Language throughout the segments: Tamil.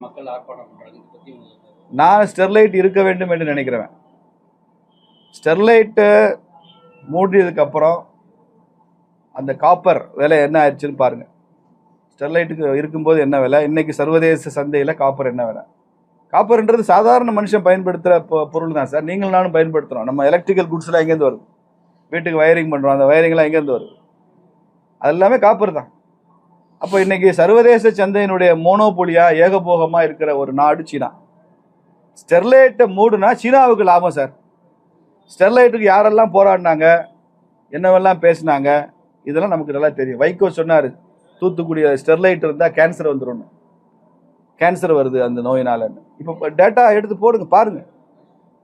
மக்கள் ஆர்ப்பாட்டம் பண்றாங்க. இத பத்தி நான் ஸ்டெர்லைட் இருக்க வேண்டும் என்று நினைக்கிறேன். ஸ்டெர்லைட்டு மூடியதுக்கு அப்புறம் அந்த காப்பர் விலை என்ன ஆயிடுச்சுன்னு பாருங்க. ஸ்டெர்லைட்டுக்கு இருக்கும்போது என்ன விலை, இன்னைக்கு சர்வதேச சந்தையில் காப்பர் என்ன விலை. காப்பர்ன்றது சாதாரண மனுஷன் பயன்படுத்துகிற பொருள் தான் சார். நீங்கள் நானும் பயன்படுத்துகிறோம். நம்ம எலக்ட்ரிக்கல் குட்ஸ்லாம் எங்கேருந்து வருது, வீட்டுக்கு வயரிங் பண்ணுறோம், அந்த வயரிங்லாம் எங்கேருந்து வருது, அது எல்லாமே காப்பர் தான். அப்போ இன்னைக்கு சர்வதேச சந்தையினுடைய மோனோபோலியா ஏகபோகமாக இருக்கிற ஒரு நாடு சீனா. ஸ்டெர்லைட்டை மூடுனா சீனாவுக்கு லாபம் சார். ஸ்டெர்லைட்டுக்கு யாரெல்லாம் போராடினாங்க, என்னவெல்லாம் பேசினாங்க, இதெல்லாம் நமக்கு நல்லா தெரியும். வைகோ சொன்னார், தூத்துக்குடி ஸ்டெர்லைட் இருந்தால் கேன்சர் வந்துடும், கேன்சர் வருது அந்த நோயினால. இப்போ டேட்டா எடுத்து போடுங்க பாருங்க.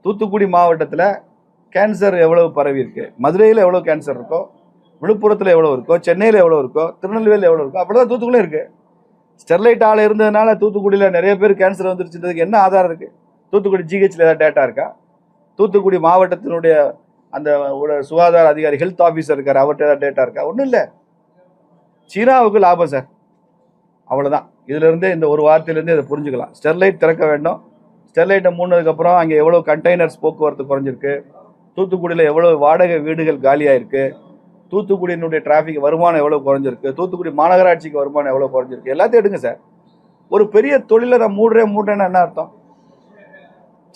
தூத்துக்குடி மாவட்டத்தில் கேன்சர் எவ்வளவு பரவி இருக்கு, மதுரையில் எவ்வளோ கேன்சர் இருக்கோ, விழுப்புரத்தில் எவ்வளோ இருக்கோ, சென்னையில் எவ்வளோ இருக்கோ, திருநெல்வேலியில் எவ்வளோ இருக்கோ, அப்படிதான் தூத்துக்குடியும் இருக்கு. ஸ்டெர்லைட் ஆலை இருந்ததுனால தூத்துக்குடியில் நிறைய பேர் கேன்சர் வந்துருச்சுன்றதுக்கு என்ன ஆதாரம் இருக்கு? தூத்துக்குடி ஜிஹெச்ல ஏதாவது டேட்டா இருக்கா? தூத்துக்குடி மாவட்டத்தினுடைய அந்த சுகாதார அதிகாரி, ஹெல்த் ஆஃபீஸர் இருக்கார், அவர்கிட்ட ஏதாவது டேட்டா இருக்கா? ஒன்றும் இல்லை. சீனாவுக்கு லாபம் சார், அவ்வளோதான். இதுலேருந்தே இந்த ஒரு வார்த்தையிலேருந்து இதை புரிஞ்சுக்கலாம். ஸ்டெர்லைட் திறக்க வேண்டும். ஸ்டெர்லைட்டை மூணதுக்கப்புறம் அங்கே எவ்வளோ கண்டெய்னர்ஸ் போக்குவரத்து குறைஞ்சிருக்கு, தூத்துக்குடியில் எவ்வளோ வாடகை வீடுகள் காலியாயிருக்கு, தூத்துக்குடியினுடைய டிராஃபிக் வருமானம் எவ்வளோ குறைஞ்சிருக்கு, தூத்துக்குடி மாநகராட்சிக்கு வருமானம் எவ்வளோ குறைஞ்சிருக்கு, எல்லாத்தையும் எடுங்க சார். ஒரு பெரிய தொழிலை நான் மூடுறேன்னா என்ன அர்த்தம்?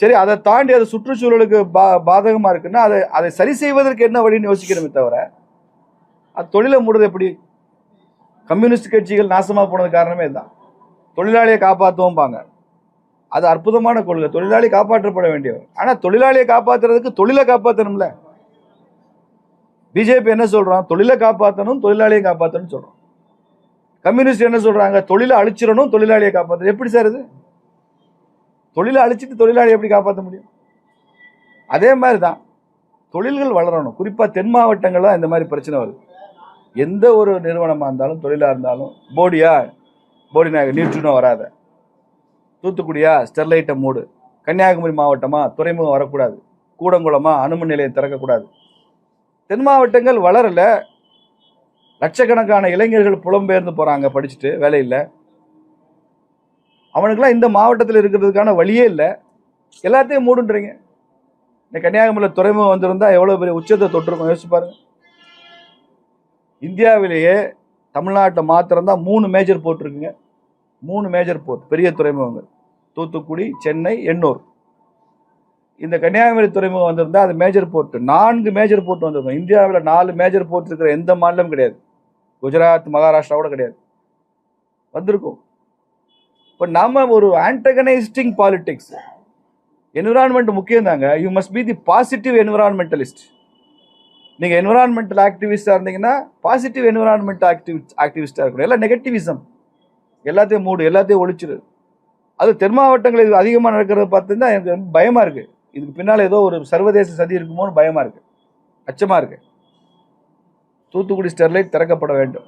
சரி, அதை தாண்டி அது சுற்றுச்சூழலுக்கு பாதகமாக இருக்குன்னா அதை சரி செய்வதற்கு என்ன வழின்னு யோசிக்கிறோமே தவிர, அது தொழிலை மூடுறது எப்படி? கம்யூனிஸ்ட் கட்சிகள் நாசமாக போனது காரணமே இதுதான். தொழிலாளியை காப்பாற்றுவோம்பாங்க, அது அற்புதமான கொள்கை. தொழிலாளி காப்பாற்றப்பட வேண்டியவர். ஆனால் தொழிலாளியை காப்பாற்றுறதுக்கு தொழிலை காப்பாற்றணும்ல. பிஜேபி என்ன சொல்றான்? தொழிலை காப்பாற்றணும், தொழிலாளியை காப்பாற்றணும்னு சொல்றோம். கம்யூனிஸ்ட் என்ன சொல்றாங்க? தொழிலை அழிச்சிடணும், தொழிலாளியை காப்பாற்றணும். எப்படி சார் இது? தொழிலை அழிச்சிட்டு தொழிலாளியை எப்படி காப்பாற்ற முடியும்? அதே மாதிரி தான் தொழில்கள் வளரணும். குறிப்பாக தென் மாவட்டங்கள் தான் இந்த மாதிரி பிரச்சனை வருது. எந்த ஒரு நிறுவனமாக இருந்தாலும், தொழிலாக இருந்தாலும், போடி நாயகர் நியூட்ரினோ வராத, தூத்துக்குடியா ஸ்டெர்லைட்டை மூடு, கன்னியாகுமரி மாவட்டமா துறைமுகம் வரக்கூடாது, கூடங்குளமா அணுமின் நிலையம் திறக்கக்கூடாது. தென் மாவட்டங்கள் வளரல. லட்சக்கணக்கான இளைஞர்கள் புலம்பெயர்ந்து போறாங்க, படிச்சுட்டு வேலை இல்லை. அவனுக்குலாம் இந்த மாவட்டத்தில் இருக்கிறதுக்கான வழியே இல்லை. எல்லாத்தையும் மூடுன்றீங்க. இந்த கன்னியாகுமரியில் துறைமுகம் வந்திருந்தா எவ்வளோ பெரிய உச்சத்தை தொட்டிருக்கோம், யோசிச்சு பாருங்க. இந்தியாவிலேயே தமிழ்நாட்டில் மாத்திரம்தான் 3 மேஜர் போர்ட் இருக்குங்க. 3 மேஜர் போர்ட், பெரிய துறைமுகங்கள், தூத்துக்குடி, சென்னை, எண்ணூர். இந்த கன்னியாகுமரி துறைமுகம் வந்திருந்தா அது மேஜர் போர்ட். 4 மேஜர் போர்ட் வந்திருக்கும். இந்தியாவில் 4 மேஜர் போர்ட் இருக்கிற எந்த மாநிலம் கிடையாது. குஜராத், மகாராஷ்டிராவோட கிடையாது, வந்திருக்கும். இப்போ நாம ஒரு ஆன்டகனைஸ்டிங் பாலிடிக்ஸ். என்விரான்மெண்ட் முக்கியம் தாங்க. You must be the positive environmentalist. நீங்கள் என்விரான்மெண்டல் ஆக்டிவிஸ்டாக இருந்தீங்கன்னா பாசிட்டிவ் என்விரான்மெண்ட் ஆக்டிவிஸ்டாக இருக்கணும். எல்லாம் நெகட்டிவிசம், எல்லாத்தையும் மூடு, எல்லாத்தையும் ஒழிச்சிரு. அது தென் மாவட்டங்கள் இது அதிகமாக நடக்கிறத பார்த்துன்னா எனக்கு ரொம்ப பயமாக இருக்குது. இதுக்கு பின்னால் ஏதோ ஒரு சர்வதேச சதி இருக்குமோன்னு பயமாக இருக்குது, அச்சமாக இருக்குது. தூத்துக்குடி ஸ்டெர்லைட் திறக்கப்பட வேண்டும்.